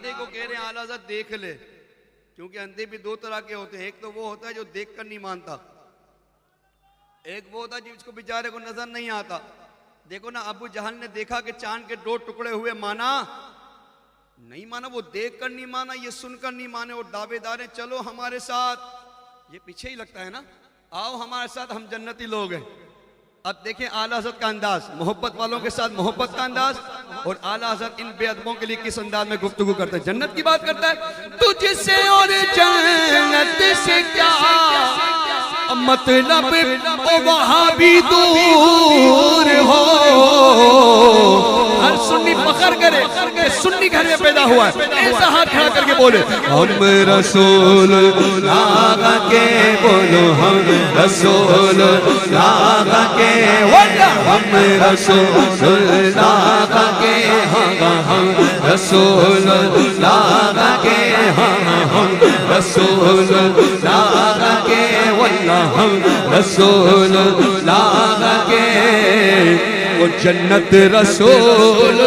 अंधे को कह रहे हैं आला हज़रत देख ले, क्योंकि अंधे भी दो तरह के होते हैं। एक तो वो होता है जो देख कर नहीं मानता, एक वो होता है जिसको बेचारे को नजर नहीं आता। देखो ना, अबू जहल ने देखा कि चांद के 2 टुकड़े हुए, माना नहीं माना, वो देख कर नहीं माना, ये सुनकर नहीं माने, और दावेदार हैं चलो हमारे साथ, ये पीछे ही लगता है ना, आओ हमारे साथ, हम जन्नती लोग हैं। अब देखें आला हज़रत का अंदाज, मोहब्बत वालों के साथ मोहब्बत का अंदाज, और आला हज़रत इन बेअदबों के लिए किस अंदाज में गुफ्तगू करते हैं, जन्नत की बात करता है। तुझसे और जन्नत से क्या मतलब, ओ वहां भी दूर हो। हर सुन्नी फख्र करे कि सुन्नी घर में पैदा हुआ है, ऐसा हाथ खड़ा करके बोले हम रसूल लागा के, बोलो हम रसूल लागा के, हम रसूल लागा के, हम रसूल लागा के, हम रसूल लागा के, वल्लाह हम रसूल लागा के, वो जन्नत रसूल